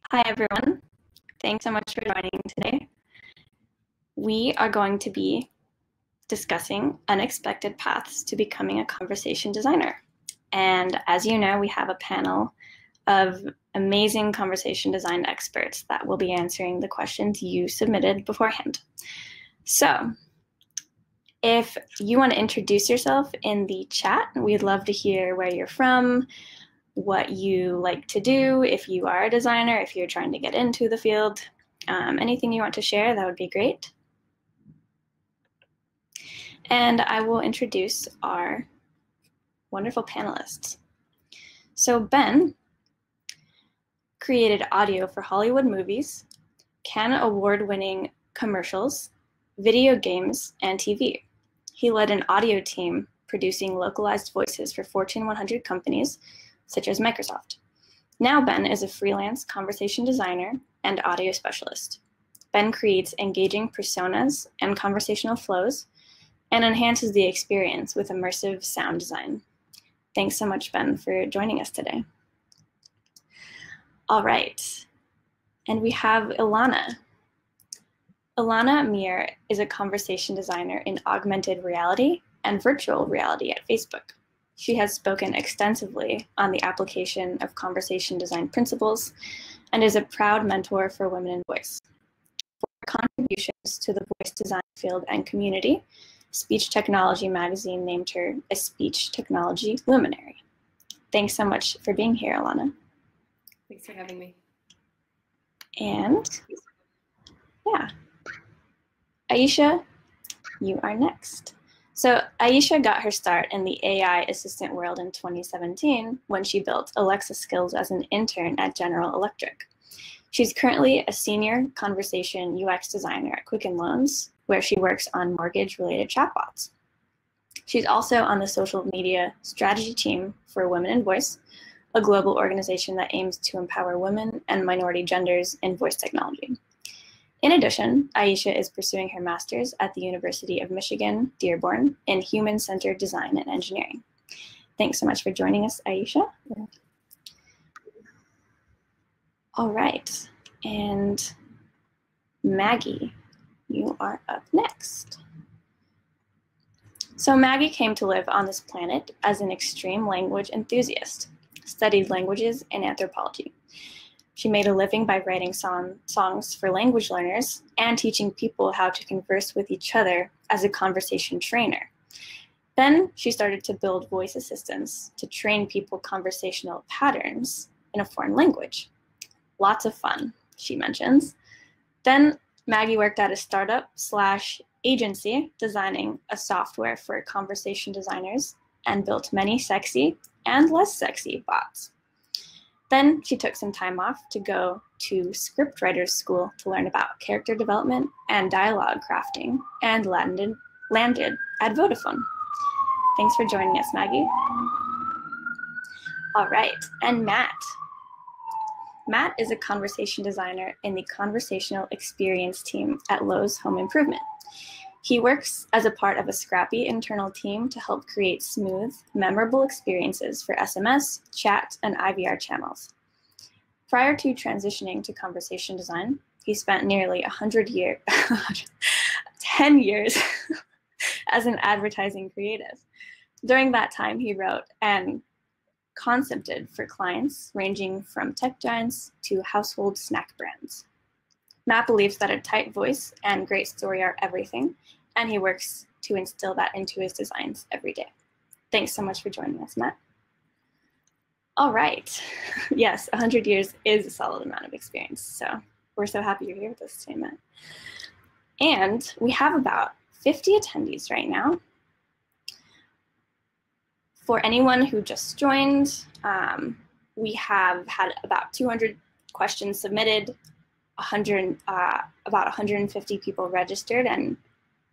Hi, everyone. Thanks so much for joining today. We are going to be discussing unexpected paths to becoming a conversation designer. And as you know, we have a panel of amazing conversation design experts that will be answering the questions you submitted beforehand. So if you want to introduce yourself in the chat, we'd love to hear where you're from, what you like to do, if you are a designer, if you're trying to get into the field, anything you want to share, that would be great. And I will introduce our wonderful panelists. So Ben created audio for Hollywood movies, Cannes award-winning commercials, video games, and TV. He led an audio team producing localized voices for Fortune 100 companies, such as Microsoft. Now Ben is a freelance conversation designer and audio specialist. Ben creates engaging personas and conversational flows and enhances the experience with immersive sound design. Thanks so much, Ben, for joining us today. All right, and we have Ilana. Ilana Mir is a conversation designer in augmented reality and virtual reality at Facebook. She has spoken extensively on the application of conversation design principles and is a proud mentor for women in voice. For her contributions to the voice design field and community, Speech Technology magazine named her a speech technology luminary. Thanks so much for being here, Ilana. Thanks for having me. And yeah, Aisha, you are next. So Aisha got her start in the AI assistant world in 2017 when she built Alexa skills as an intern at General Electric. She's currently a senior conversation UX designer at Quicken Loans, where she works on mortgage-related chatbots. She's also on the social media strategy team for Women in Voice, a global organization that aims to empower women and minority genders in voice technology. In addition, Aisha is pursuing her master's at the University of Michigan, Dearborn, in human-centered design and engineering. Thanks so much for joining us, Aisha. All right, and Maggie, you are up next. So Maggie came to live on this planet as an extreme language enthusiast, studied languages and anthropology. She made a living by writing songs for language learners and teaching people how to converse with each other as a conversation trainer. Then she started to build voice assistants to train people conversational patterns in a foreign language. Lots of fun, she mentions. Then Maggie worked at a startup/agency designing a software for conversation designers and built many sexy and less sexy bots. Then she took some time off to go to scriptwriters school to learn about character development and dialogue crafting and landed at Vodafone. Thanks for joining us, Maggie. All right, and Matt. Matt is a conversation designer in the conversational experience team at Lowe's Home Improvement. He works as a part of a scrappy internal team to help create smooth, memorable experiences for SMS, chat, and IVR channels. Prior to transitioning to conversation design, he spent nearly 10 years as an advertising creative. During that time, he wrote and concepted for clients ranging from tech giants to household snack brands. Matt believes that a tight voice and great story are everything, and he works to instill that into his designs every day. Thanks so much for joining us, Matt. All right. Yes, 100 years is a solid amount of experience, so we're so happy you're here with us today, Matt. And we have about 50 attendees right now. For anyone who just joined, we have had about 200 questions submitted, about 150 people registered, and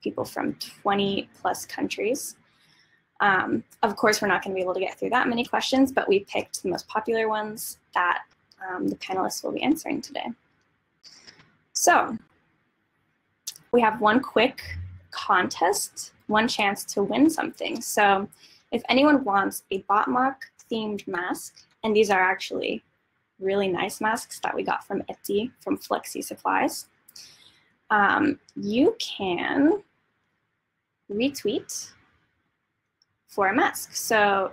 people from 20 plus countries. Of course, we're not going to be able to get through that many questions, but we picked the most popular ones that the panelists will be answering today. So we have one quick contest, one chance to win something. So if anyone wants a Botmock themed mask, and these are actually really nice masks that we got from Etsy, from Flexi Supplies. You can retweet for a mask. So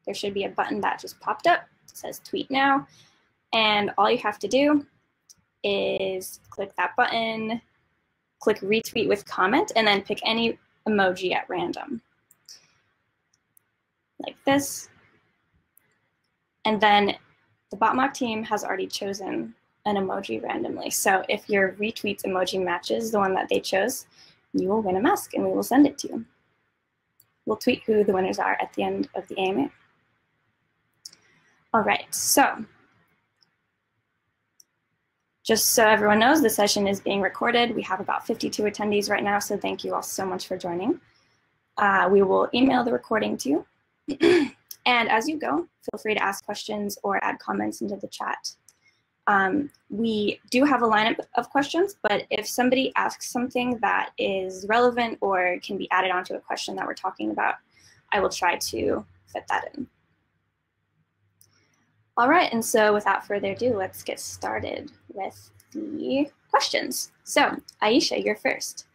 there should be a button that just popped up. It says tweet now. And all you have to do is click that button, click retweet with comment, and then pick any emoji at random, like this. And then the Botmock team has already chosen an emoji randomly. So if your retweets emoji matches the one that they chose, you will win a mask and we will send it to you. We'll tweet who the winners are at the end of the AMA. All right, so just so everyone knows, the session is being recorded. We have about 52 attendees right now, so thank you all so much for joining. We will email the recording to you. And as you go, feel free to ask questions or add comments into the chat. We do have a lineup of questions, but if somebody asks something that is relevant or can be added onto a question that we're talking about, I will try to fit that in. All right, and so without further ado, let's get started with the questions. So Aisha, you're first.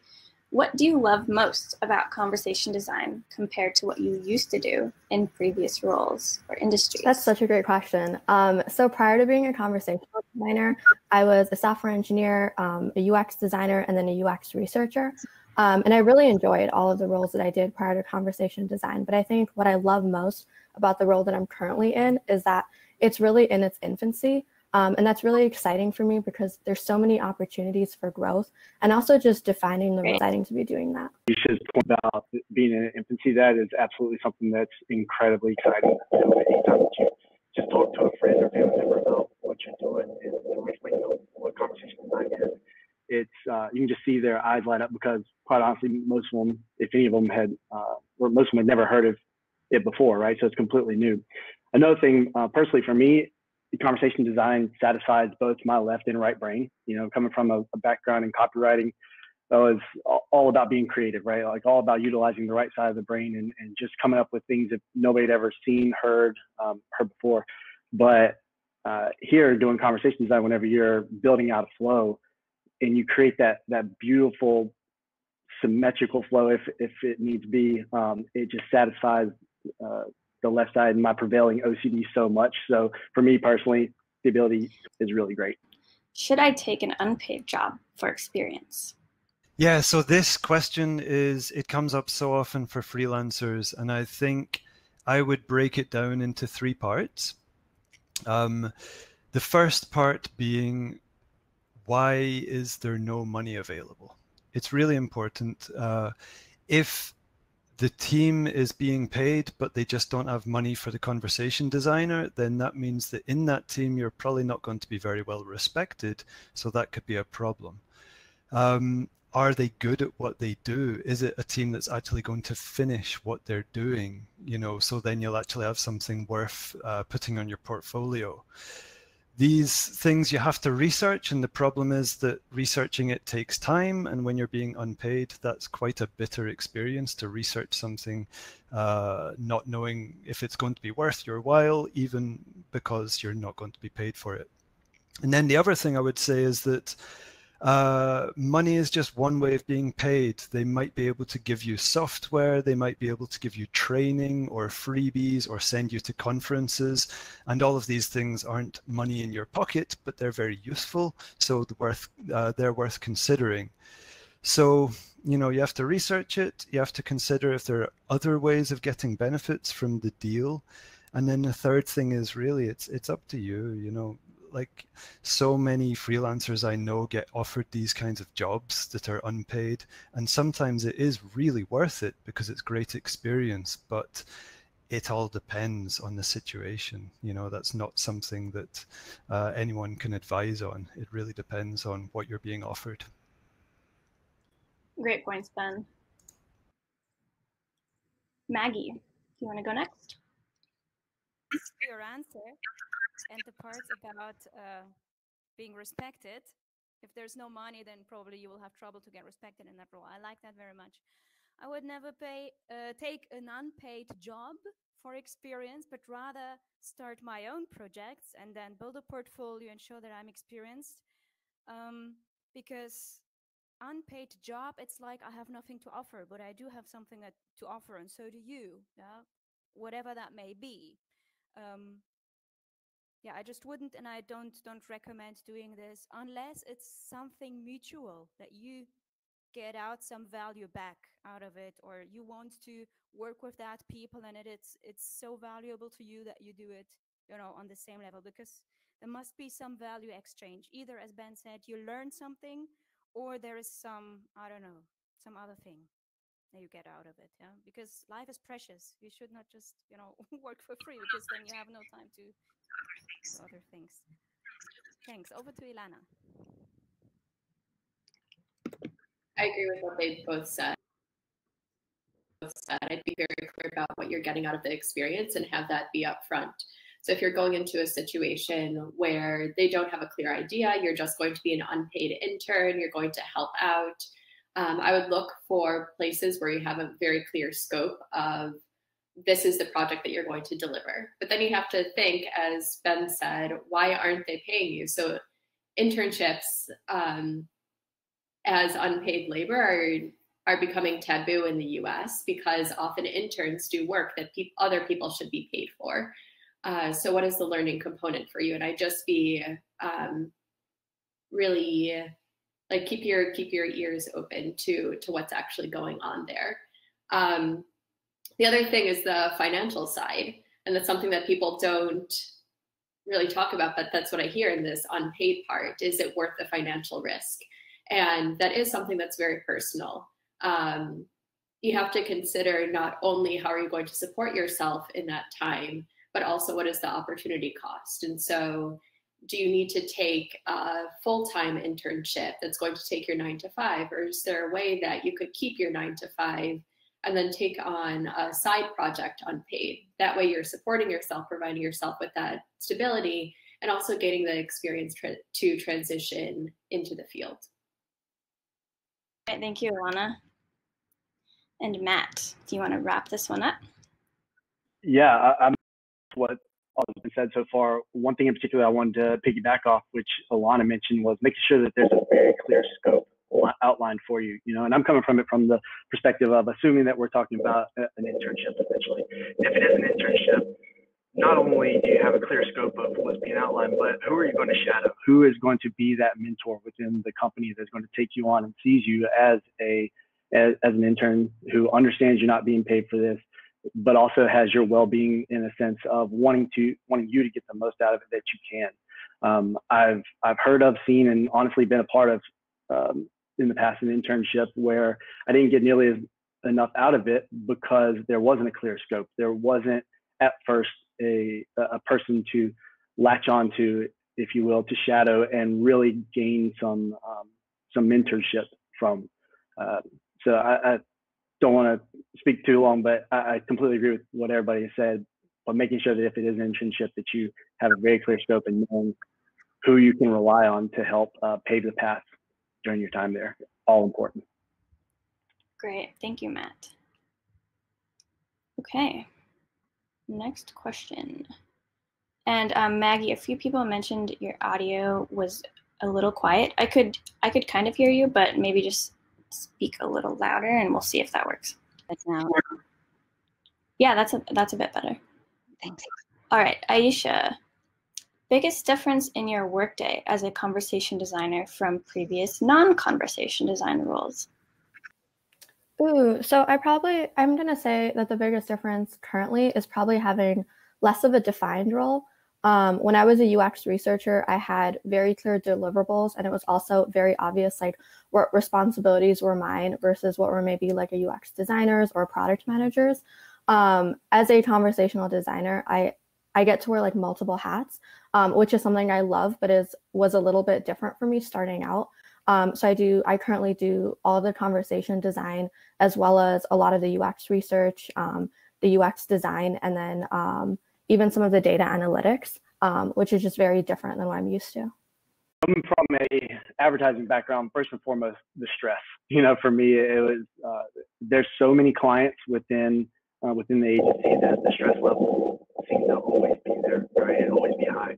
What do you love most about conversation design compared to what you used to do in previous roles or industries? That's such a great question. So prior to being a conversational designer, I was a software engineer, a UX designer, and then a UX researcher. And I really enjoyed all of the roles that I did prior to conversation design. But I think what I love most about the role that I'm currently in is that it's really in its infancy. And that's really exciting for me because there's so many opportunities for growth and also just defining the exciting to be doing that. Aisha's point about being in infancy, that is absolutely something that's incredibly exciting. Anytime that you just talk to a friend or family member about what you're doing and explain what conversation design is, it's you can just see their eyes light up because quite honestly, most of them, if any of them had, or most of them had never heard of it before, right? So it's completely new. Another thing, personally for me, conversation design satisfies both my left and right brain. You know, coming from a background in copywriting, that was all about being creative, right? Like all about utilizing the right side of the brain and just coming up with things that nobody had ever seen, heard before. But here doing conversation design, whenever you're building out a flow and you create that beautiful symmetrical flow, if it needs to be, it just satisfies the left side and my prevailing OCD so much. So for me personally, the ability is really great. Should I take an unpaid job for experience? Yeah, so this question it comes up so often for freelancers, and I think I would break it down into 3 parts. The first part being, why is there no money available? It's really important. If the team is being paid, but they just don't have money for the conversation designer, then that means that in that team, you're probably not going to be very well respected. So that could be a problem. Are they good at what they do? Is it a team that's actually going to finish what they're doing? You know, so then you'll actually have something worth putting on your portfolio. These things you have to research, and the problem is that researching it takes time, and when you're being unpaid, that's quite a bitter experience to research something not knowing if it's going to be worth your while, even because you're not going to be paid for it. And then the other thing I would say is that money is just one way of being paid. They might be able to give you software, they might be able to give you training or freebies or send you to conferences, and all of these things aren't money in your pocket, but they're very useful, so they're worth considering. So, you know, you have to research it, you have to consider if there are other ways of getting benefits from the deal, and then the third thing is really it's up to you, you know. Like so many freelancers I know get offered these kinds of jobs that are unpaid, and sometimes it is really worth it because it's great experience, but it all depends on the situation. You know, that's not something that anyone can advise on. It really depends on what you're being offered. Great points, Ben. Maggie, do you want to go next? Thanks for your answer. And the parts about being respected. If there's no money, then probably you will have trouble to get respected in that role. I like that very much. I would never take an unpaid job for experience, but rather start my own projects and then build a portfolio and show that I'm experienced. Because unpaid job, it's like I have nothing to offer, but I do have something to offer, and so do you, yeah? Whatever that may be. Yeah, I just wouldn't, and I don't recommend doing this unless it's something mutual, that you get out some value back out of it, or you want to work with that people and it's so valuable to you that you do it, you know, on the same level, because there must be some value exchange. Either, as Ben said, you learn something, or there is some, I don't know, some other thing that you get out of it. Yeah, because life is precious. You should not just, you know, work for free, because then you have no time to do other things. Thanks. Over to Ilana. I agree with what they both said. I'd be very clear about what you're getting out of the experience and have that be upfront. So if you're going into a situation where they don't have a clear idea, you're just going to be an unpaid intern, you're going to help out, I would look for places where you have a very clear scope of this is the project that you're going to deliver. But then you have to think, as Ben said, why aren't they paying you? So internships as unpaid labor are becoming taboo in the US, because often interns do work that other people should be paid for. So what is the learning component for you? And I just be really like keep your ears open to what's actually going on there. The other thing is the financial side, and that's something that people don't really talk about, but that's what I hear in this unpaid part. Is it worth the financial risk? And that is something that's very personal. You have to consider not only how are you going to support yourself in that time, but also what is the opportunity cost. And so do you need to take a full-time internship that's going to take your 9 to 5? Or is there a way that you could keep your 9 to 5 and then take on a side project unpaid? That way you're supporting yourself, providing yourself with that stability, and also getting the experience to transition into the field. All right, thank you, Ilana. And Matt, do you want to wrap this one up? Yeah, I'm what all has been said so far. One thing in particular I wanted to piggyback off, which Ilana mentioned, was making sure that there's a very clear scope outlined for you. You know, and I'm coming from it from the perspective of assuming that we're talking about an internship essentially. If it is an internship, not only do you have a clear scope of what's being outlined, but who are you going to shadow? Who is going to be that mentor within the company that's going to take you on and sees you as an intern who understands you're not being paid for this, but also has your well-being in a sense of wanting you to get the most out of it that you can. I've heard of, seen, and honestly been a part of in the past an internship where I didn't get nearly enough out of it because there wasn't a clear scope. There wasn't at first a person to latch on to, if you will, to shadow and really gain some mentorship from. So I don't want to speak too long, but I completely agree with what everybody said, but making sure that if it is an internship that you have a very clear scope and knowing who you can rely on to help pave the path during your time there, all important. Great, thank you, Matt. Okay, next question. And Maggie, a few people mentioned your audio was a little quiet. I could kind of hear you, but maybe just speak a little louder and we'll see if that works. That's now. Yeah, that's a bit better. Thanks. All right, Aisha, biggest difference in your workday as a conversation designer from previous non-conversation design roles? Ooh, so I'm gonna say that the biggest difference currently is probably having less of a defined role. When I was a UX researcher, I had very clear deliverables, and it was also very obvious like what responsibilities were mine versus what were maybe like a UX designers or product managers. As a conversational designer, I get to wear like multiple hats, which is something I love, but was a little bit different for me starting out. So I currently do all the conversation design as well as a lot of the UX research, the UX design, and then even some of the data analytics, which is just very different than what I'm used to. Coming from a advertising background, first and foremost, the stress. For me, it was there's so many clients within the agency that the stress level seems to always be there, right? And always be high.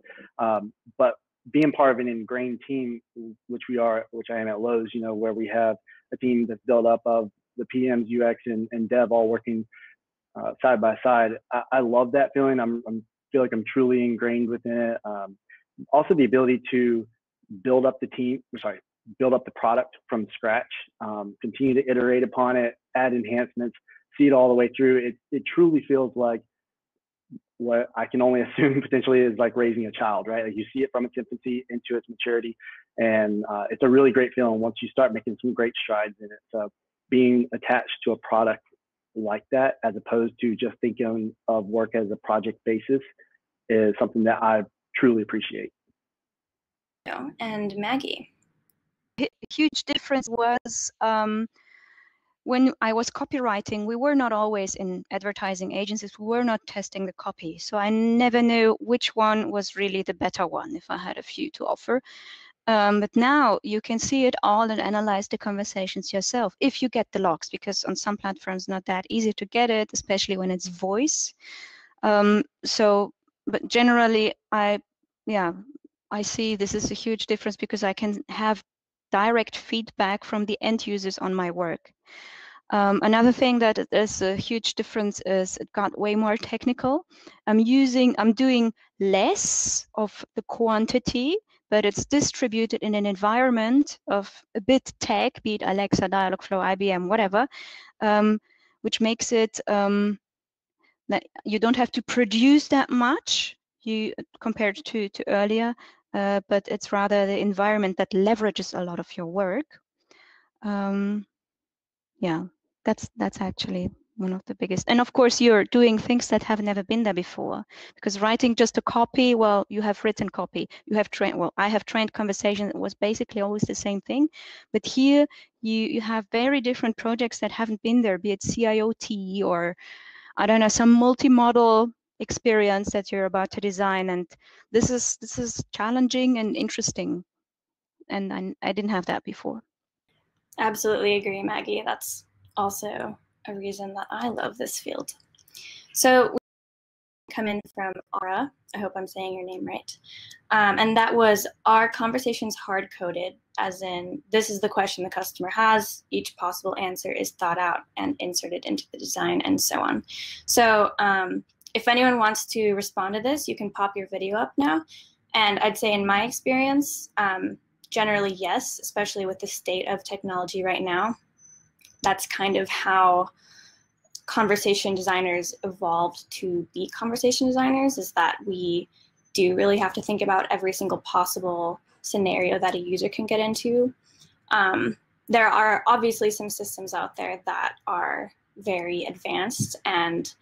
But being part of an ingrained team, which I am at Lowe's, where we have a team that's built up of the PMs, UX, and dev all working side by side. I love that feeling. I feel like I'm truly ingrained within it. Also, the ability to build up the product from scratch, continue to iterate upon it, add enhancements, see it all the way through. It truly feels like what I can only assume potentially is like raising a child, right? Like you see it from its infancy into its maturity, and it's a really great feeling once you start making some great strides in it. So being attached to a product like that, as opposed to just thinking of work as a project basis, is something that I truly appreciate. And Maggie? A huge difference was when I was copywriting, we were not always in advertising agencies. We were not testing the copy. So I never knew which one was really the better one if I had a few to offer. But now you can see it all and analyze the conversations yourself if you get the logs, because on some platforms not that easy to get it, especially when it's voice. But generally, I see this is a huge difference because I can have direct feedback from the end users on my work. Another thing that is a huge difference is it got way more technical. I'm doing less of the quantity, but it's distributed in an environment of a bit tech, be it Alexa, Dialogflow, IBM, whatever, which makes it that you don't have to produce that much compared to earlier, but it's rather the environment that leverages a lot of your work. Yeah, that's actually one of the biggest. And of course, you're doing things that have never been there before, because writing just a copy, well, you have written copy, you have trained, well, I have trained conversation. It was basically always the same thing, but here you have very different projects that haven't been there, be it CIOT or I don't know, some multi-model experience that you're about to design. And this is challenging and interesting. And I didn't have that before. Absolutely agree, Maggie. That's also a reason that I love this field. So we come in from Ara. I hope I'm saying your name right. And that was, are conversations hard-coded, as in this is the question the customer has, each possible answer is thought out and inserted into the design, and so on. So if anyone wants to respond to this, you can pop your video up now. And I'd say in my experience, generally yes, especially with the state of technology right now. That's kind of how conversation designers evolved to be conversation designers, is that we do really have to think about every single possible scenario that a user can get into. There are obviously some systems out there that are very advanced and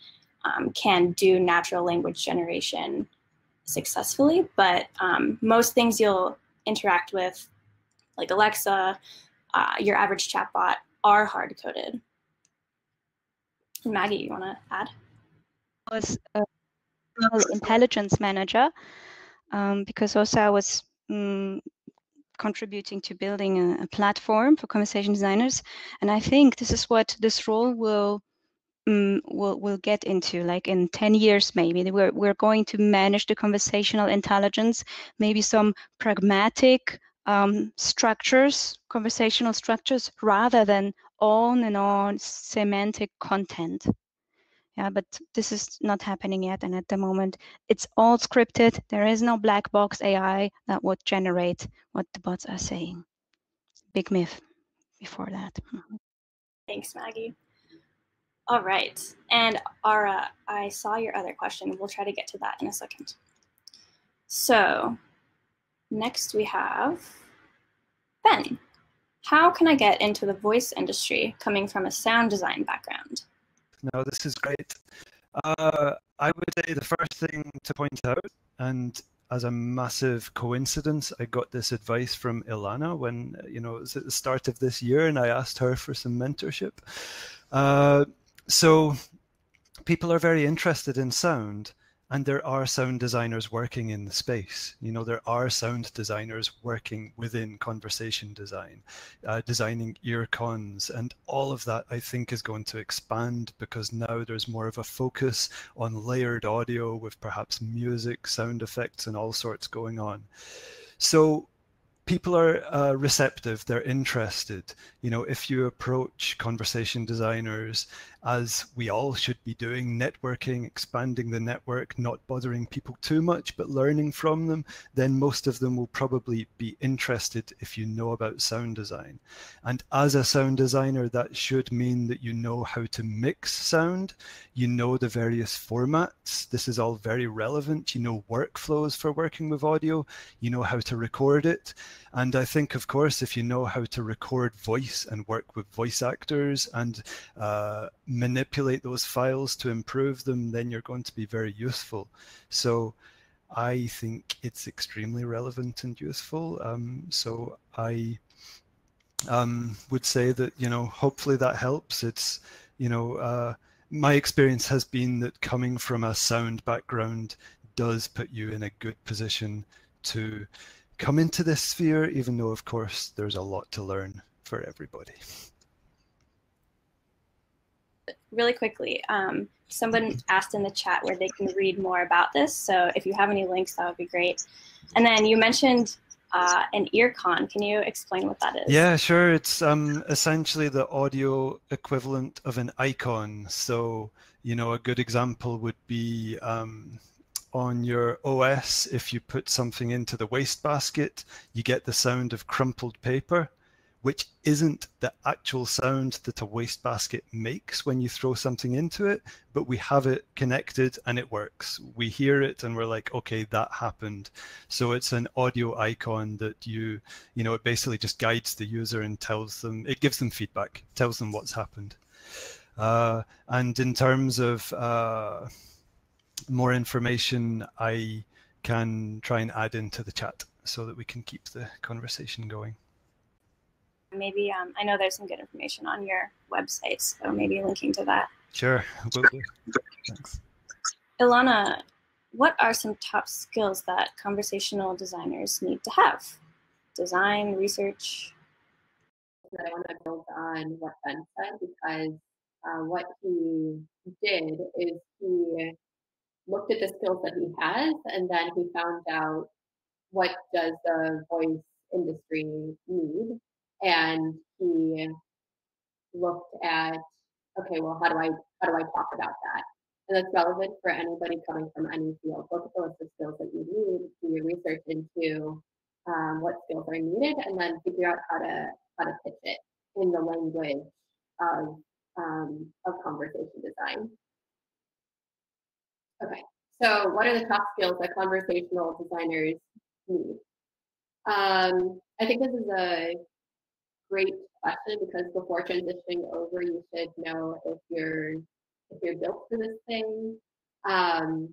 can do natural language generation successfully, but most things you'll interact with, like Alexa, your average chatbot, are hard-coded. Maggie, you want to add? I was a intelligence manager because also I was contributing to building a platform for conversation designers, and I think this is what this role will get into, like in 10 years maybe. We're going to manage the conversational intelligence, maybe some pragmatic structures, conversational structures, rather than on and on semantic content. Yeah, but this is not happening yet, and at the moment it's all scripted. There is no black box AI that would generate what the bots are saying. Big myth before that. Thanks, Maggie. All right, and Ara, I saw your other question. We'll try to get to that in a second. So next we have Ben. How can I get into the voice industry coming from a sound design background? No, this is great. I would say the first thing to point out, and as a massive coincidence, I got this advice from Ilana when, it was at the start of this year, and I asked her for some mentorship. So people are very interested in sound, And there are sound designers working in the space. You know, there are sound designers working within conversation design, designing ear cons, and all of that I think is going to expand because now there's more of a focus on layered audio with perhaps music, sound effects, and all sorts going on. So people are receptive, they're interested. You know, if you approach conversation designers, as we all should be doing, networking, expanding the network, not bothering people too much, but learning from them, then most of them will probably be interested if you know about sound design. And as a sound designer, that should mean that you know how to mix sound, you know the various formats. This is all very relevant. You know workflows for working with audio, you know how to record it. And I think, of course, if you know how to record voice and work with voice actors and manipulate those files to improve them, then you're going to be very useful. So I think it's extremely relevant and useful. So I would say that, you know, hopefully that helps. It's, you know, my experience has been that coming from a sound background does put you in a good position to come into this sphere, even though, of course, there's a lot to learn for everybody. Really quickly, someone asked in the chat where they can read more about this. So if you have any links, that would be great. And then you mentioned an ear con. Can you explain what that is? Yeah, sure. It's essentially the audio equivalent of an icon. So, you know, a good example would be on your OS, if you put something into the wastebasket, you get the sound of crumpled paper, which isn't the actual sound that a wastebasket makes when you throw something into it, but we have it connected and it works. We hear it and we're like, okay, that happened. So it's an audio icon that you know, it basically just guides the user and tells them, it gives them feedback, tells them what's happened. And in terms of more information, I can try and add into the chat so that we can keep the conversation going. Maybe, I know there's some good information on your website, so maybe linking to that. Sure, will do. Thanks. Ilana, what are some top skills that conversational designers need to have? Design, research? That I want to build on what Ben said, because what he did is he looked at the skills that he has, and then he found out what does the voice industry need, and he looked at, okay, well, how do I talk about that? And that's relevant for anybody coming from any field. Look at the list of skills that you need, do your research into what skills are needed, and then figure out how to pitch it in the language of conversation design. Okay, so what are the top skills that conversational designers need? I think this is a great question, because before transitioning over, you should know if you're built for this thing. And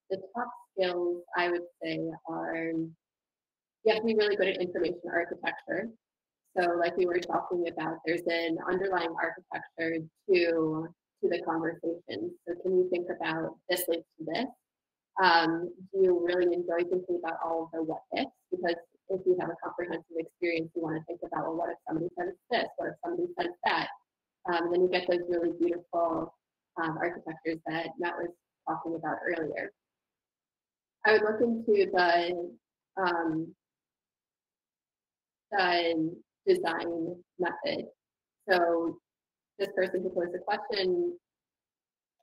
the top skills I would say are, you have to be really good at information architecture. So like we were talking about, there's an underlying architecture to the conversation. So can you think about this links to this? Do you really enjoy thinking about all of the what ifs? Because if you have a comprehensive experience, you want to think about, well, what if somebody says this? What if somebody says that? And then you get those really beautiful architectures that Matt was talking about earlier. I would look into the design method. So this person who posed the question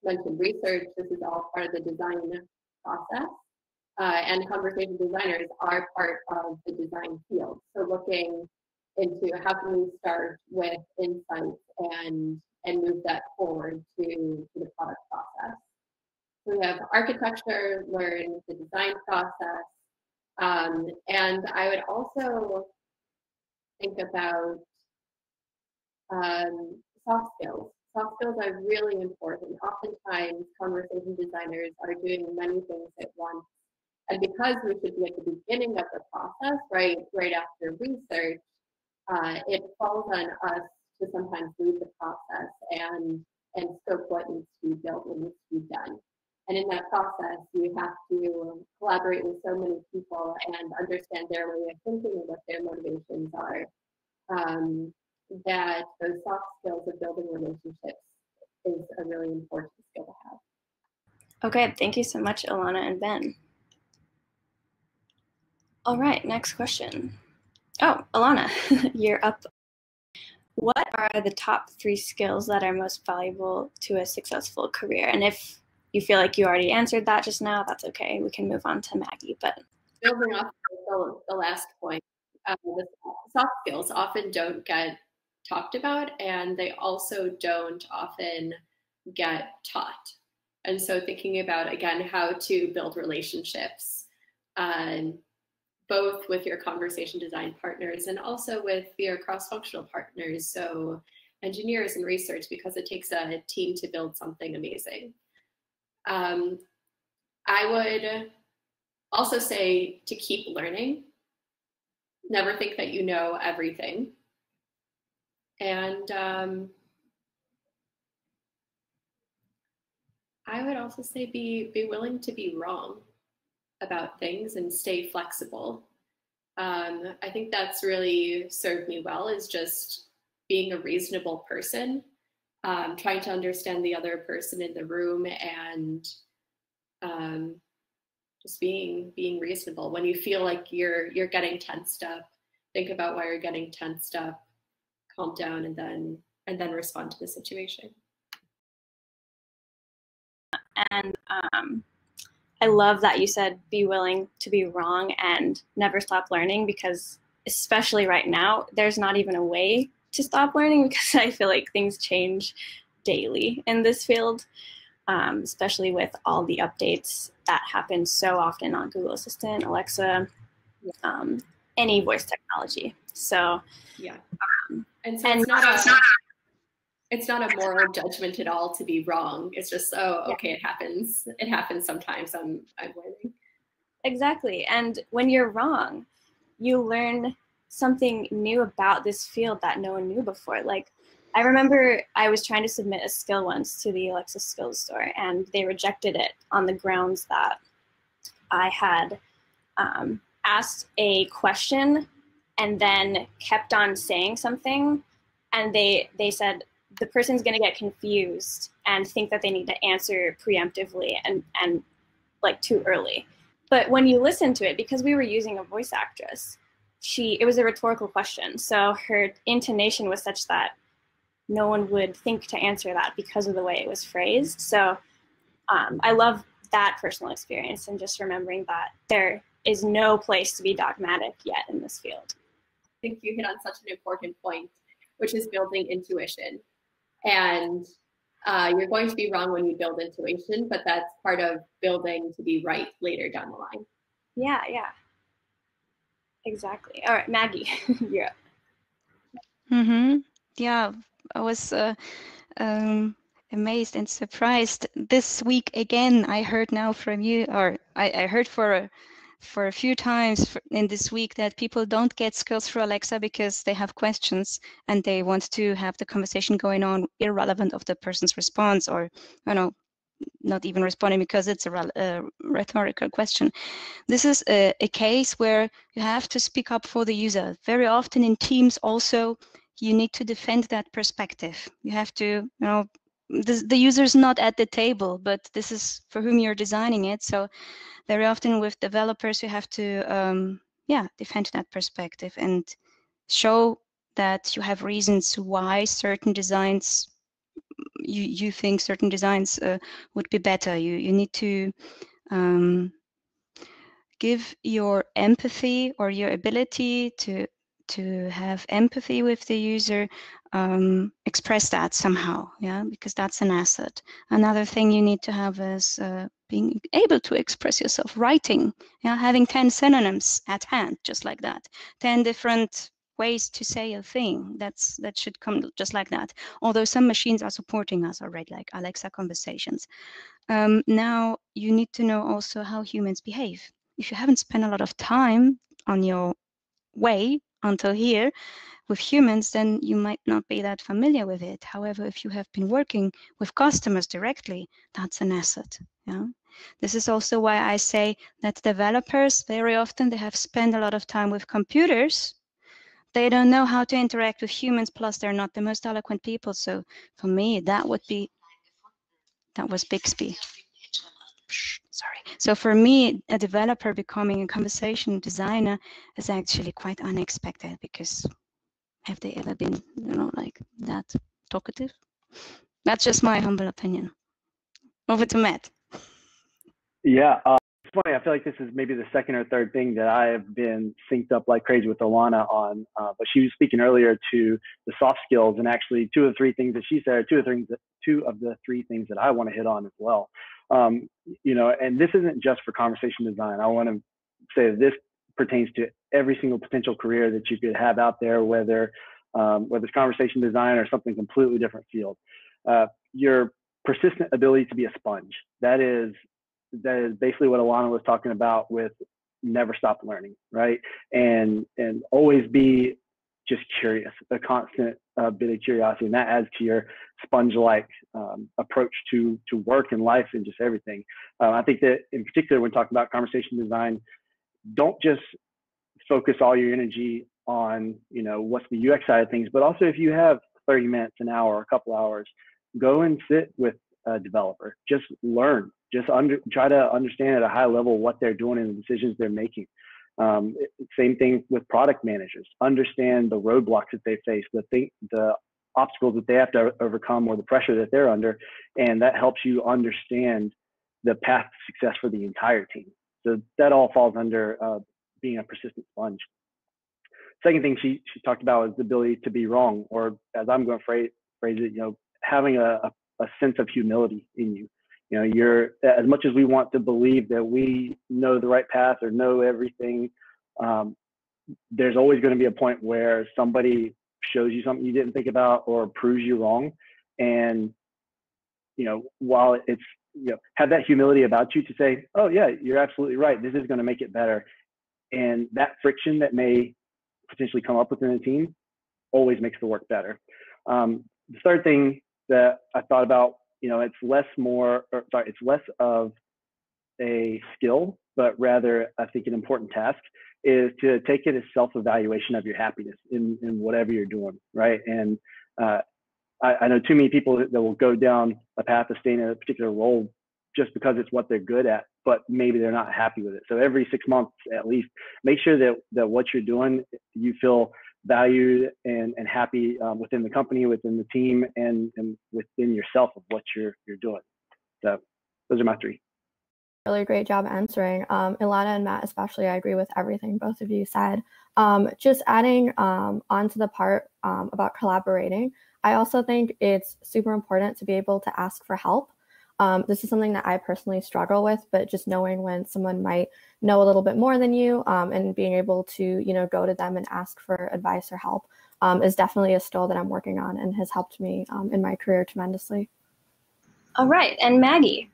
mentioned research. This is all part of the design process. And conversation designers are part of the design field. So looking into how can we start with insights and move that forward to the product process. So we have architecture, learn the design process. And I would also think about soft skills. Soft skills are really important. Oftentimes, conversation designers are doing many things at once. And because we should be at the beginning of the process, right after research, it falls on us to sometimes lead the process and and scope what needs to be built, what needs to be done. And in that process, you have to collaborate with so many people and understand their way of thinking and what their motivations are. That those soft skills of building relationships is a really important skill to have. Okay, thank you so much, Ilana and Ben. All right, next question. Oh, Ilana, you're up. What are the top 3 skills that are most valuable to a successful career? And if you feel like you already answered that just now, that's okay. We can move on to Maggie. But building off the last point, the soft skills often don't get talked about, and they also don't often get taught. And so thinking about, again, how to build relationships, both with your conversation design partners and also with your cross-functional partners, so engineers and research, because it takes a team to build something amazing. I would also say to keep learning. Never think that you know everything. And I would also say be willing to be wrong about things and stay flexible. I think that's really served me well, is just being a reasonable person, trying to understand the other person in the room, and just being reasonable. When you feel like you're getting tensed up, think about why you're getting tensed up, calm down, and then respond to the situation. And I love that you said be willing to be wrong and never stop learning, because especially right now, there's not even a way to stop learning, because I feel like things change daily in this field, especially with all the updates that happen so often on Google Assistant, Alexa, any voice technology. So yeah, and so it's not a moral judgment at all to be wrong. It's just, oh, okay, it happens. It happens sometimes. I'm learning. Exactly. And when you're wrong, you learn something new about this field that no one knew before. Like, I remember I was trying to submit a skill once to the Alexa Skills Store, and they rejected it on the grounds that I had asked a question and then kept on saying something. And they said, the person's going to get confused and think that they need to answer preemptively and like too early. But when you listen to it, because we were using a voice actress, it was a rhetorical question. So her intonation was such that no one would think to answer that because of the way it was phrased. So I love that personal experience, and just remembering that there is no place to be dogmatic yet in this field. I think you hit on such an important point, which is building intuition. And you're going to be wrong when you build intuition, but that's part of building to be right later down the line. Yeah, exactly. All right, Maggie, you're up. Yeah, I was amazed and surprised this week again. I heard now from you, or I heard for a few times in this week, that people don't get skills through Alexa because they have questions and they want to have the conversation going on irrelevant of the person's response, or not even responding because it's a rhetorical question. This is a case where you have to speak up for the user. Very often in teams also, you need to defend that perspective. You have to, the user's not at the table, but this is for whom you're designing it. So very often with developers, you have to, defend that perspective and show that you have reasons why certain designs, you think certain designs would be better. You need to give your empathy, or your ability to have empathy with the user, express that somehow, because that's an asset. Another thing you need to have is being able to express yourself, writing, having 10 synonyms at hand, just like that, 10 different ways to say a thing. That should come just like that. Although some machines are supporting us already, like Alexa conversations. Now you need to know also how humans behave. If you haven't spent a lot of time on your way until here, with humans, then you might not be that familiar with it. However, if you have been working with customers directly, that's an asset. Yeah. This is also why I say that developers, very often, they have spent a lot of time with computers. They don't know how to interact with humans, plus they're not the most eloquent people. So for me, that was Bixby. Sorry. So for me, a developer becoming a conversation designer is actually quite unexpected, because have they ever been, like that talkative? That's just my humble opinion. Over to Matt. Yeah, it's funny. I feel like this is maybe the second or third thing that I have been synced up like crazy with Alana on. But she was speaking earlier to the soft skills, and actually two of the three things that she said are two of the three things that I want to hit on as well. And this isn't just for conversation design. I want to say that this pertains to every single potential career that you could have out there, whether it's conversation design or something completely different field. Your persistent ability to be a sponge. That is basically what Alana was talking about with never stop learning, right? And always be just curious, a constant bit of curiosity, and that adds to your sponge-like approach to work and life and just everything. I think that in particular, when talking about conversation design, don't just focus all your energy on what's the UX side of things, but also if you have 30 minutes, an hour, a couple hours, go and sit with a developer. Just learn. Just try to understand at a high level what they're doing and the decisions they're making. Same thing with product managers. Understand the roadblocks that they face, the obstacles that they have to overcome, or the pressure that they're under, and that helps you understand the path to success for the entire team. So that all falls under being a persistent sponge. Second thing she talked about is the ability to be wrong, or as I'm going to phrase it, having a sense of humility in you. You're, as much as we want to believe that we know the right path or know everything, there's always going to be a point where somebody shows you something you didn't think about or proves you wrong. And, while it's, have that humility about you to say, oh yeah, you're absolutely right. This is going to make it better. And that friction that may potentially come up within a team always makes the work better. The third thing that I thought about, it's less of a skill, but rather I think an important task is to take it as self-evaluation of your happiness in whatever you're doing, right? And I know too many people that will go down a path of staying in a particular role just because it's what they're good at, but maybe they're not happy with it. So every 6 months at least, make sure that what you're doing, you feel valued and happy within the company, within the team, and within yourself of what you're doing. So those are my three. Really great job answering. Ilana and Matt especially, I agree with everything both of you said. Just adding onto the part about collaborating, I also think it's super important to be able to ask for help. This is something that I personally struggle with, but just knowing when someone might know a little bit more than you and being able to, go to them and ask for advice or help is definitely a skill that I'm working on and has helped me in my career tremendously. All right, and Maggie,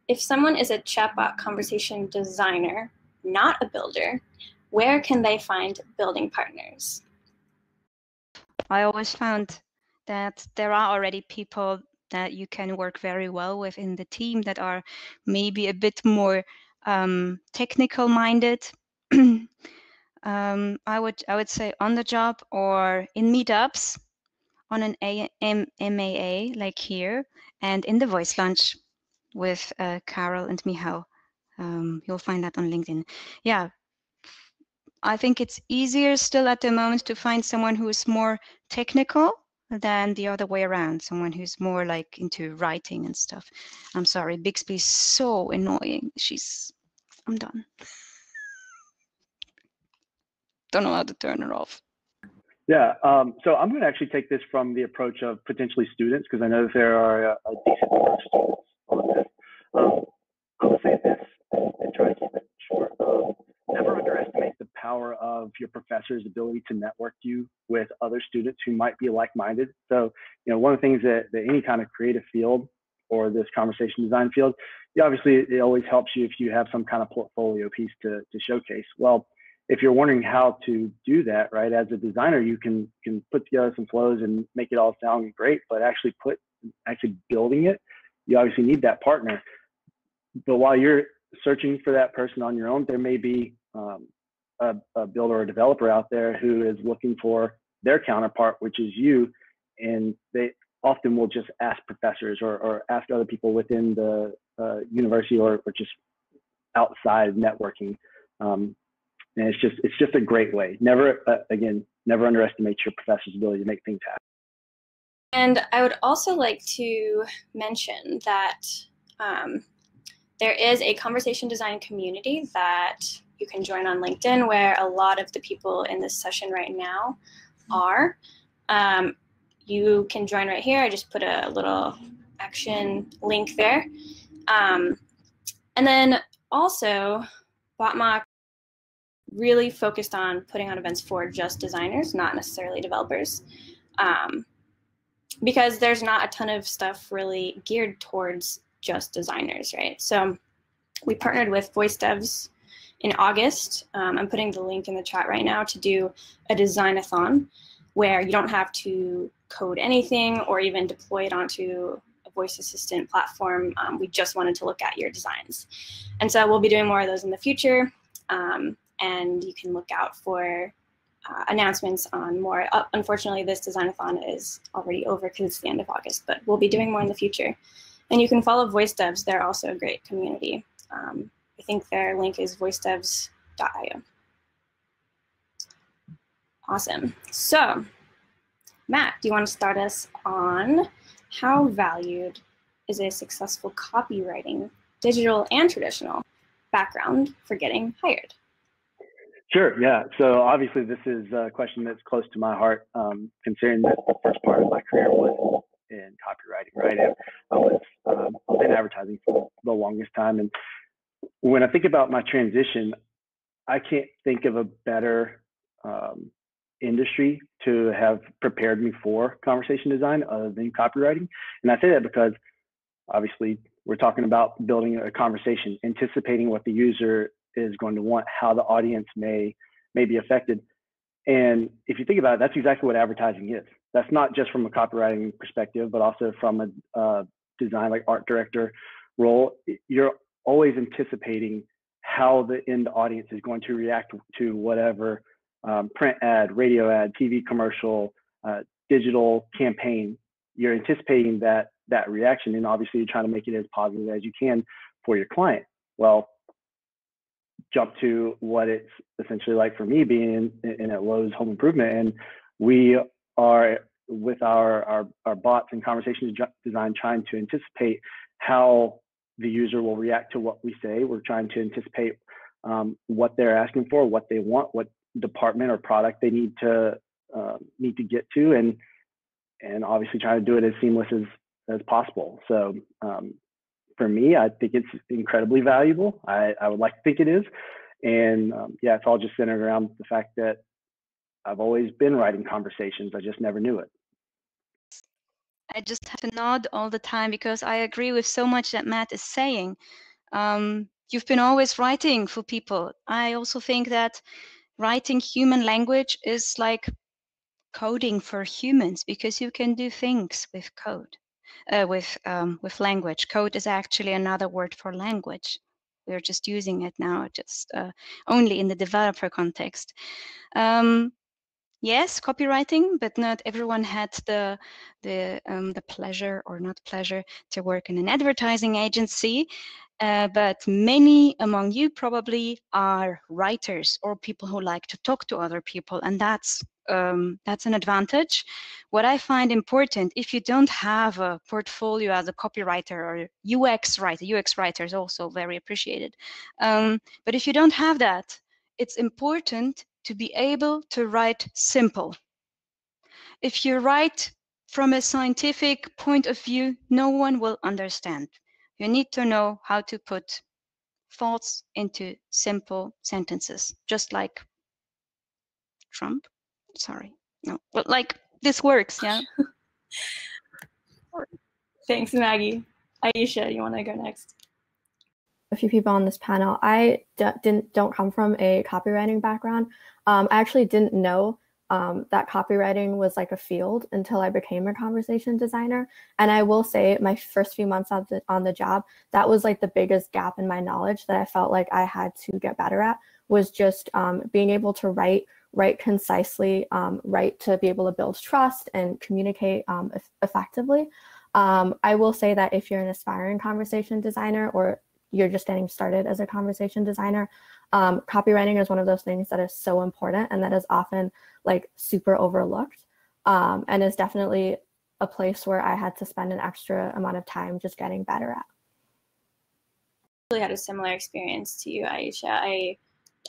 if someone is a chatbot conversation designer, not a builder, where can they find building partners? I always found that there are already people that you can work very well with in the team that are maybe a bit more technical minded. I would say on the job or in meetups, on an MAA like here, and in the voice lunch with Carol and Michał. You'll find that on LinkedIn. Yeah, I think it's easier still at the moment to find someone who is more technical than the other way around, someone who's more like into writing and stuff. I'm sorry, Bixby's so annoying. I'm done. Don't know how to turn her off. Yeah, so I'm going to actually take this from the approach of potentially students, because I know that there are a decent number of students on this. I will say this and try to keep it short. Never underestimate the power of your professor's ability to network you with other students who might be like-minded. So, one of the things that any kind of creative field or this conversation design field, obviously it always helps you if you have some kind of portfolio piece to showcase. Well, if you're wondering how to do that, right, as a designer, you can put together some flows and make it all sound great, but actually building it, you obviously need that partner. But while you're searching for that person on your own, there may be a builder or developer out there who is looking for their counterpart, which is you, and they often will just ask professors or ask other people within the university or just outside networking. And it's just a great way. Never underestimate your professor's ability to make things happen. And I would also like to mention that there is a conversation design community that you can join on LinkedIn, where a lot of the people in this session right now are. You can join right here. I just put a little action link there. And then also, Botmock really focused on putting on events for just designers, not necessarily developers, because there's not a ton of stuff really geared towards just designers, right? So we partnered with Voice Devs in August. I'm putting the link in the chat right now to do a design-a-thon where you don't have to code anything or even deploy it onto a voice assistant platform. We just wanted to look at your designs. And so we'll be doing more of those in the future. And you can look out for announcements on more. Unfortunately, this design-a-thon is already over because it's the end of August, but we'll be doing more in the future. And you can follow Voice Devs. They're also a great community. I think their link is voicedevs.io. Awesome. So, Matt, do you want to start us on how valued is a successful copywriting, digital and traditional, background for getting hired? Sure, yeah. So obviously this is a question that's close to my heart, considering that the first part of my career was in copywriting, right? And I was in advertising for the longest time. And when I think about my transition, I can't think of a better industry to have prepared me for conversation design other than copywriting. And I say that because obviously we're talking about building a conversation, anticipating what the user is going to want, how the audience may be affected. And if you think about it, that's exactly what advertising is. That's not just from a copywriting perspective, but also from a design, like art director role. You're always anticipating how the end audience is going to react to whatever print ad, radio ad, TV commercial, digital campaign. You're anticipating that reaction, and obviously you're trying to make it as positive as you can for your client. Well, jump to what it's essentially like for me being in a Lowe's home improvement, and we are with our bots and conversation design trying to anticipate how the user will react to what we say. We're trying to anticipate what they're asking for, what they want, what department or product they need to get to, and obviously trying to do it as seamless as possible. So for me, I think it's incredibly valuable. I would like to think it is. And yeah, it's all just centered around the fact that I've always been writing conversations. I just never knew it. I just have to nod all the time because I agree with so much that Matt is saying. You've been always writing for people. I also think that writing human language is like coding for humans, because you can do things with code, with language. Code is actually another word for language. We're just using it now, just only in the developer context. Yes, copywriting, but not everyone had the pleasure or not pleasure to work in an advertising agency. But many among you probably are writers or people who like to talk to other people, and that's an advantage. What I find important, if you don't have a portfolio as a copywriter or UX writer is also very appreciated. But if you don't have that, it's important to be able to write simple. If you write from a scientific point of view, no one will understand. You need to know how to put thoughts into simple sentences, just like Trump. Sorry, no, but like this works, yeah. Thanks, Maggie. Aisha, you want to go next? a few people on this panel, I don't come from a copywriting background. I actually didn't know that copywriting was like a field until I became a conversation designer. And I will say my first few months on the job, that was like the biggest gap in my knowledge that I felt like I had to get better at, was just being able to write concisely, write to be able to build trust and communicate effectively. I will say that if you're an aspiring conversation designer or you're just getting started as a conversation designer, copywriting is one of those things that is so important and that is often like super overlooked, and is definitely a place where I had to spend an extra amount of time just getting better at. I had a similar experience to you, Aisha.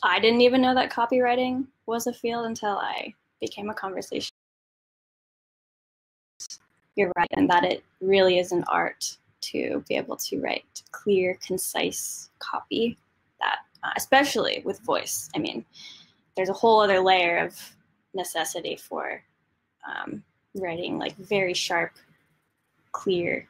I didn't even know that copywriting was a field until I became a conversation. You're right, and that it really is an art to be able to write clear, concise copy that, especially with voice. I mean, there's a whole other layer of necessity for writing like very sharp, clear.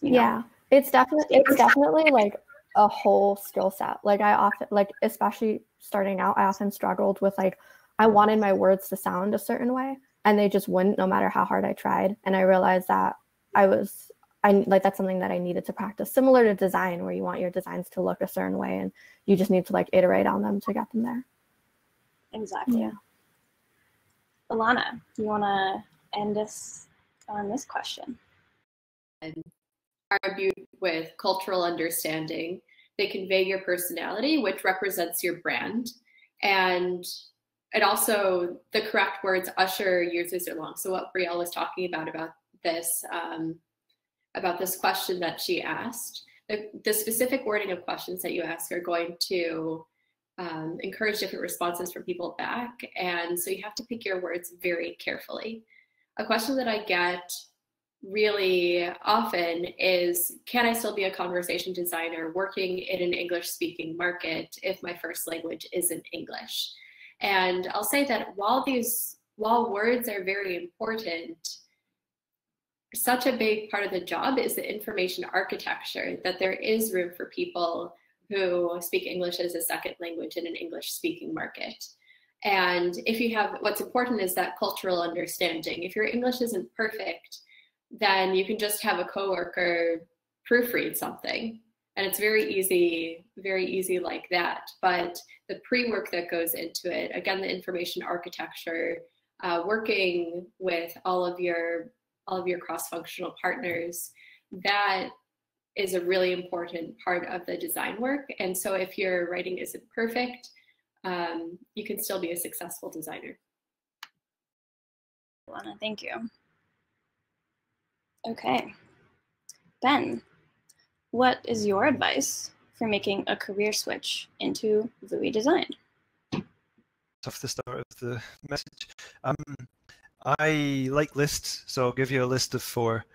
Yeah, it's definitely like a whole skill set. Like I often, like especially starting out, I often struggled with like I wanted my words to sound a certain way, and they just wouldn't, no matter how hard I tried. And I realized that that's something that I needed to practice. Similar to design, where you want your designs to look a certain way, and you just need to like iterate on them to get them there. Exactly. Yeah. Alana, you want to end us on this question? Are imbued with cultural understanding. They convey your personality, which represents your brand. And it also, the correct words usher users along. So what Brielle was talking about this question that she asked, the specific wording of questions that you ask are going to encourage different responses from people back. And so you have to pick your words very carefully. A question that I get really often is, can I still be a conversation designer working in an English speaking market if my first language isn't English? And I'll say that while words are very important, such a big part of the job is the information architecture, that there is room for people who speak English as a second language in an English speaking market. And what's important is that cultural understanding. If your English isn't perfect, then you can just have a coworker proofread something. And it's very easy like that. But the pre-work that goes into it, again, the information architecture, working with all of your cross-functional partners, that is a really important part of the design work. And so if your writing isn't perfect, you can still be a successful designer. Alana, thank you. Okay. Ben, what is your advice for making a career switch into VUI design? Off the start of the message. I like lists, so I'll give you a list of 4.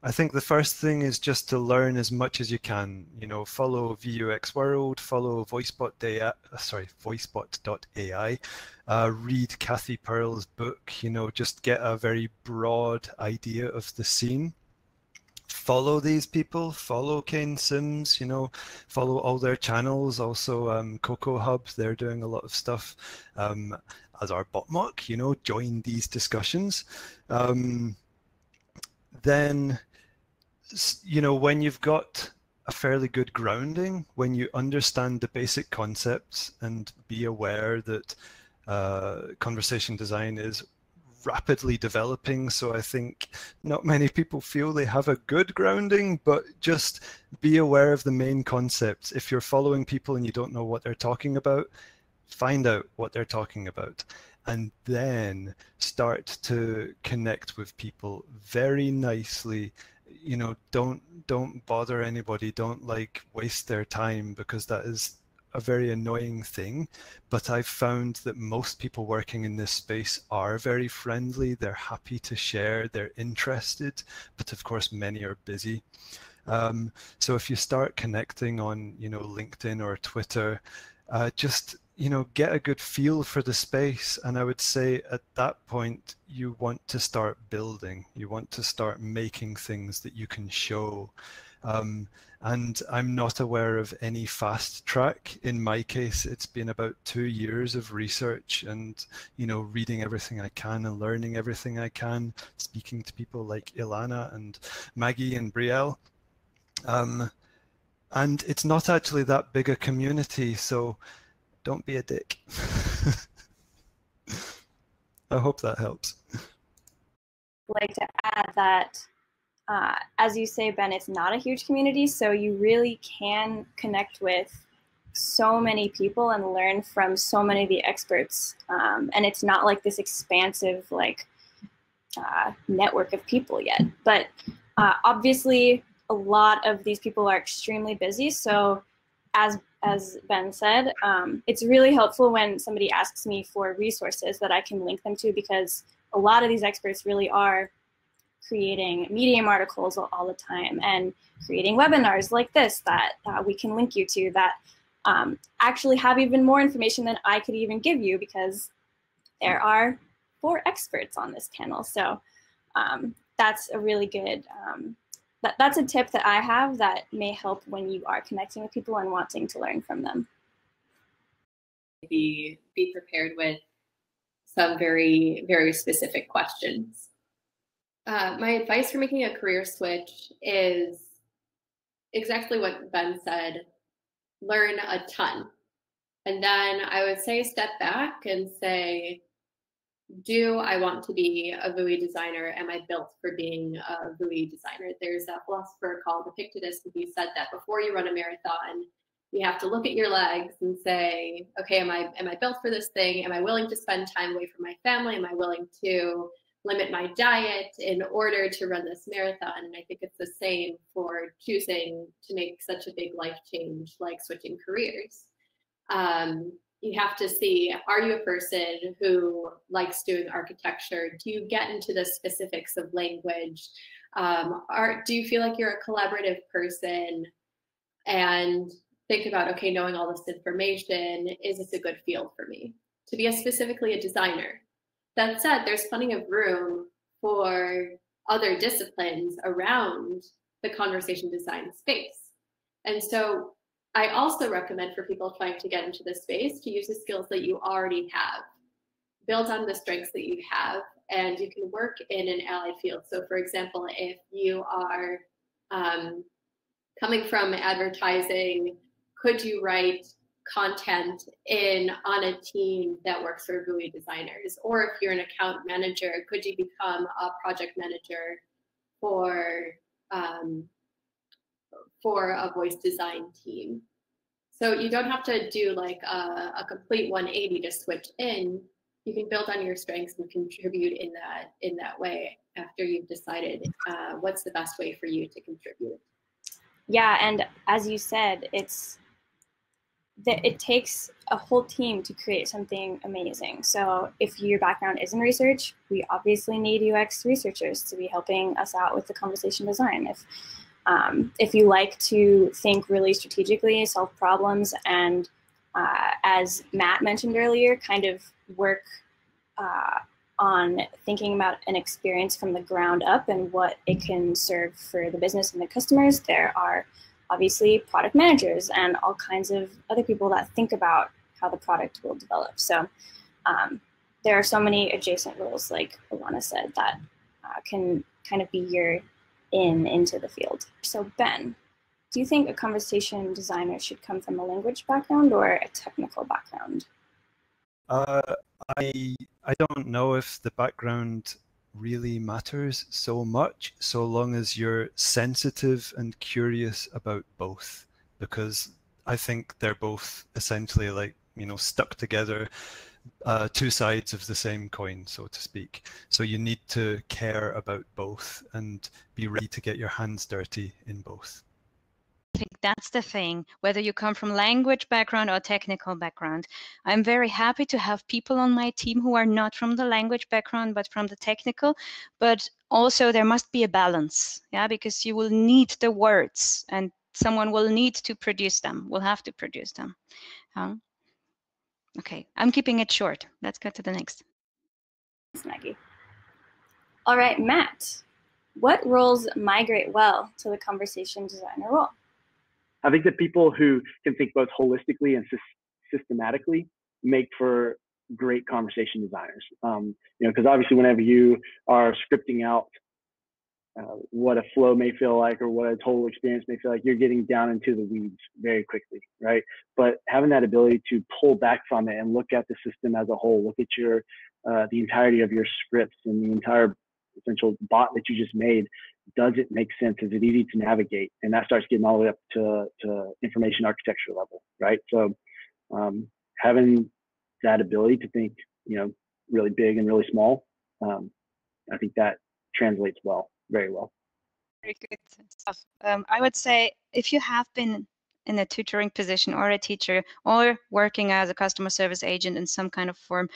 I think the first thing is just to learn as much as you can. You know, follow VUX World, follow voicebot.ai, read Kathy Pearl's book. You know, just get a very broad idea of the scene. Follow these people, follow Kane Sims, you know, follow all their channels. Also, Coco Hub, they're doing a lot of stuff. As our Botmock, you know, join these discussions. Then, you know, when you've got a fairly good grounding, when you understand the basic concepts and be aware that conversation design is rapidly developing, so I think not many people feel they have a good grounding, but just be aware of the main concepts. If you're following people and you don't know what they're talking about, find out what they're talking about, and then start to connect with people very nicely. You know, don't bother anybody, don't like waste their time, because that is a very annoying thing. But I've found that most people working in this space are very friendly, they're happy to share, they're interested, but of course many are busy. So if you start connecting on, you know, LinkedIn or Twitter, just, you know, get a good feel for the space. And I would say at that point, you want to start building, you want to start making things that you can show. And I'm not aware of any fast track. In my case, it's been about 2 years of research and, you know, reading everything I can and learning everything I can, speaking to people like Ilana and Maggie and Brielle. And it's not actually that big a community, so don't be a dick. I hope that helps. I'd like to add that, as you say, Ben, it's not a huge community, so you really can connect with so many people and learn from so many of the experts. And it's not like this expansive network of people yet. But obviously, a lot of these people are extremely busy. So as Ben said, it's really helpful when somebody asks me for resources that I can link them to, because a lot of these experts really are creating Medium articles all the time and creating webinars like this that we can link you to that actually have even more information than I could even give you, because there are 4 experts on this panel. So that's a really good, that's a tip that I have that may help when you are connecting with people and wanting to learn from them. Be prepared with some very, very specific questions. My advice for making a career switch is exactly what Ben said: learn a ton. And then I would say step back and say, do I want to be a GUI designer? Am I built for being a GUI designer? There's a philosopher called Epictetus who said that before you run a marathon, you have to look at your legs and say, okay, am I built for this thing? Am I willing to spend time away from my family? Am I willing to limit my diet in order to run this marathon? And I think it's the same for choosing to make such a big life change like switching careers. You have to see, are you a person who likes doing architecture? Do you get into the specifics of language? Do you feel like you're a collaborative person? And think about, okay, knowing all this information, is this a good field for me to be specifically a designer? That said, there's plenty of room for other disciplines around the conversation design space. And so I also recommend for people trying to get into this space to use the skills that you already have, build on the strengths that you have, and you can work in an allied field. So for example, if you are coming from advertising, could you write content on a team that works for GUI designers? Or if you're an account manager, could you become a project manager for a voice design team? So you don't have to do like a complete 180 to switch in. You can build on your strengths and contribute in that way after you've decided what's the best way for you to contribute. Yeah, and as you said, it takes a whole team to create something amazing. So if your background is in research, we obviously need UX researchers to be helping us out with the conversation design. If you like to think really strategically, solve problems, and as Matt mentioned earlier, kind of work on thinking about an experience from the ground up and what it can serve for the business and the customers, there are obviously product managers and all kinds of other people that think about how the product will develop. So there are so many adjacent roles, like Ilana said, that can kind of be your into the field. So Ben, do you think a conversation designer should come from a language background or a technical background? I don't know if the background really matters so much, so long as you're sensitive and curious about both, because I think they're both essentially like, you know, stuck together, 2 sides of the same coin, so to speak. So you need to care about both and be ready to get your hands dirty in both. I think that's the thing, whether you come from language background or technical background. I'm very happy to have people on my team who are not from the language background, but from the technical. But also there must be a balance, yeah, because you will need the words and someone will need to produce them, will have to produce them. Okay, I'm keeping it short. Let's go to the next. Thanks, Maggie. All right, Matt, What roles migrate well to the conversation designer role? I think that people who can think both holistically and systematically make for great conversation designers. Because obviously whenever you are scripting out what a flow may feel like or what a total experience may feel like, you're getting down into the weeds very quickly, right? But having that ability to pull back from it and look at the system as a whole, look at your the entirety of your scripts and the entire essential bot that you just made, does it make sense? Is it easy to navigate? And that starts getting all the way up to information architecture level, right? So having that ability to think, really big and really small, I think that translates well, very well. Very good stuff. I would say if you have been in a tutoring position or a teacher or working as a customer service agent in some kind of form,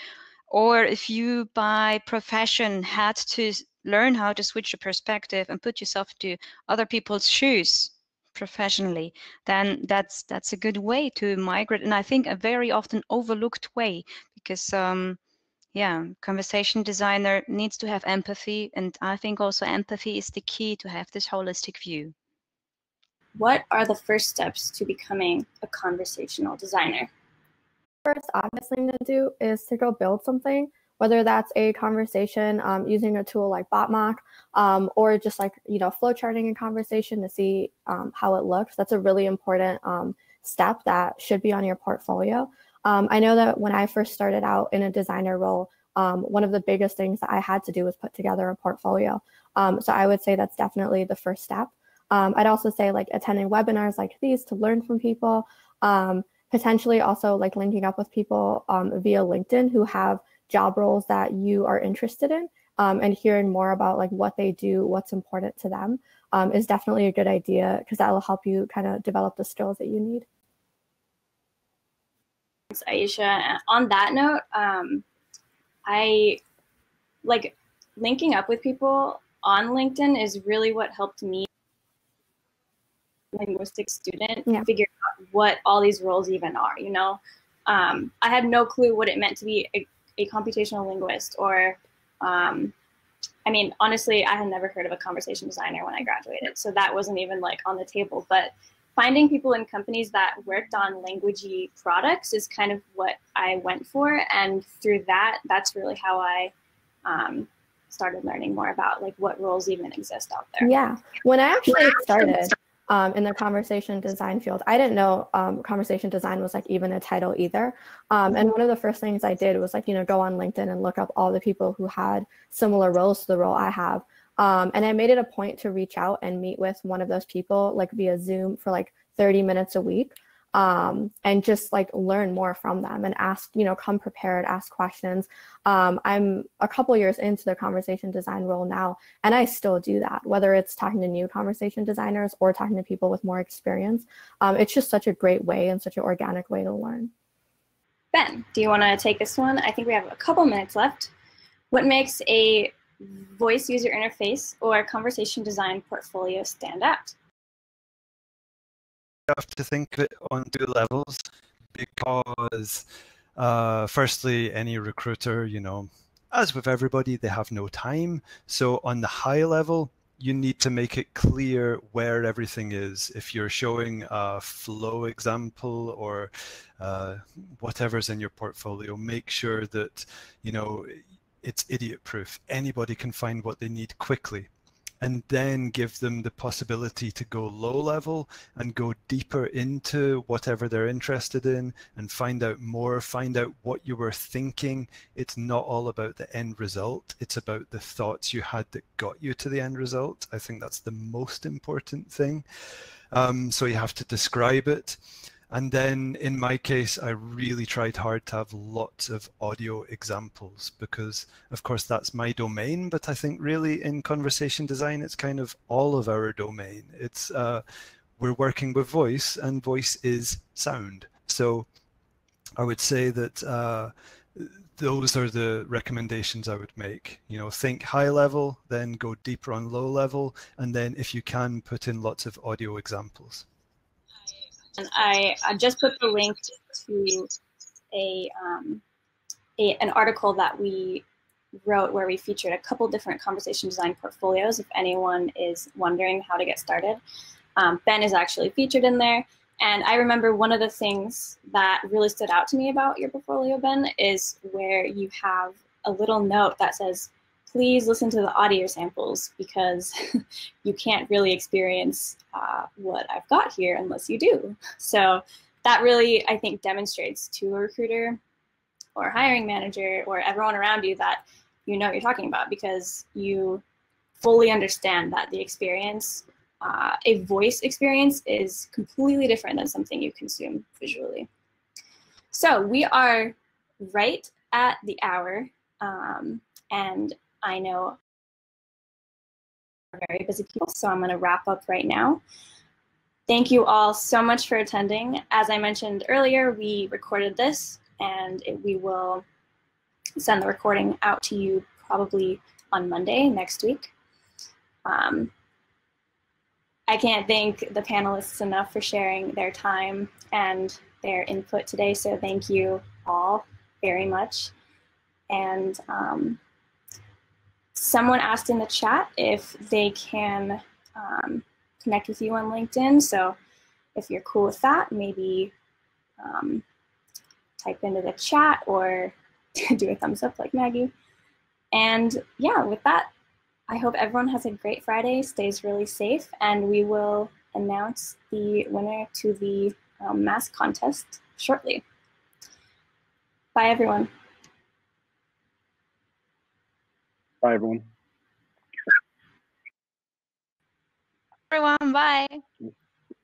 or if you by profession had to learn how to switch your perspective and put yourself into other people's shoes professionally, then that's a good way to migrate, and I think a very often overlooked way, because yeah, conversation designer needs to have empathy, and I think also empathy is the key to have this holistic view. What are the first steps to becoming a conversational designer? First obvious thing to do is to go build something, whether that's a conversation using a tool like Botmock, or just like, flow charting a conversation to see how it looks. That's a really important step that should be on your portfolio. I know that when I first started out in a designer role, one of the biggest things that I had to do was put together a portfolio. So I would say that's definitely the first step. I'd also say like attending webinars like these to learn from people, potentially also like linking up with people via LinkedIn who have job roles that you are interested in, and hearing more about like what they do, what's important to them, is definitely a good idea, because that will help you kind of develop the skills that you need. Thanks, Aisha. On that note, I like linking up with people on LinkedIn is really what helped me, linguistic student, figure out what all these roles even are. I had no clue what it meant to be a computational linguist, or I mean, honestly, I had never heard of a conversation designer when I graduated, so that wasn't even like on the table. But finding people in companies that worked on languagey products is kind of what I went for, and through that, that's really how I started learning more about like what roles even exist out there. Yeah, when I actually started in the conversation design field, I didn't know conversation design was like even a title either. And one of the first things I did was like, go on LinkedIn and look up all the people who had similar roles to the role I have. And I made it a point to reach out and meet with one of those people like via Zoom for like 30 minutes a week, and just like learn more from them and ask, come prepared, ask questions. I'm a couple years into the conversation design role now, and I still do that, whether it's talking to new conversation designers or talking to people with more experience. It's just such a great way and such an organic way to learn. Ben, do you want to take this one? I think we have a couple minutes left. What makes a voice user interface or conversation design portfolio stand out? You have to think of it on two levels, because firstly, any recruiter, as with everybody, they have no time. So on the high level, you need to make it clear where everything is. If you're showing a flow example or whatever's in your portfolio, make sure that, it's idiot proof. Anybody can find what they need quickly. And then give them the possibility to go low level and go deeper into whatever they're interested in and find out more, find out what you were thinking. It's not all about the end result. It's about the thoughts you had that got you to the end result. I think that's the most important thing. So you have to describe it. And then in my case, I really tried hard to have lots of audio examples because, of course, that's my domain. But I think really in conversation design, it's kind of all of our domain. It's we're working with voice, and voice is sound. So I would say that those are the recommendations I would make. Think high level, then go deeper on low level, and then if you can, put in lots of audio examples. And I just put the link to an article that we wrote where we featured a couple different conversation design portfolios if anyone is wondering how to get started. Ben is actually featured in there. And I remember one of the things that really stood out to me about your portfolio, Ben, is where you have a little note that says, please listen to the audio samples because you can't really experience what I've got here unless you do. So that really, I think, demonstrates to a recruiter or a hiring manager or everyone around you that you know what you're talking about because you fully understand that the experience, a voice experience, is completely different than something you consume visually. So we are right at the hour, and I know we're very busy people, so I'm going to wrap up right now. Thank you all so much for attending. As I mentioned earlier, we recorded this, and we will send the recording out to you probably on Monday next week. I can't thank the panelists enough for sharing their time and their input today, so thank you all very much. And someone asked in the chat if they can connect with you on LinkedIn, so if you're cool with that, maybe type into the chat or do a thumbs up like Maggie. And yeah, with that, I hope everyone has a great Friday, stays really safe, and we will announce the winner to the mask contest shortly. Bye, everyone. Bye, everyone. Everyone, bye.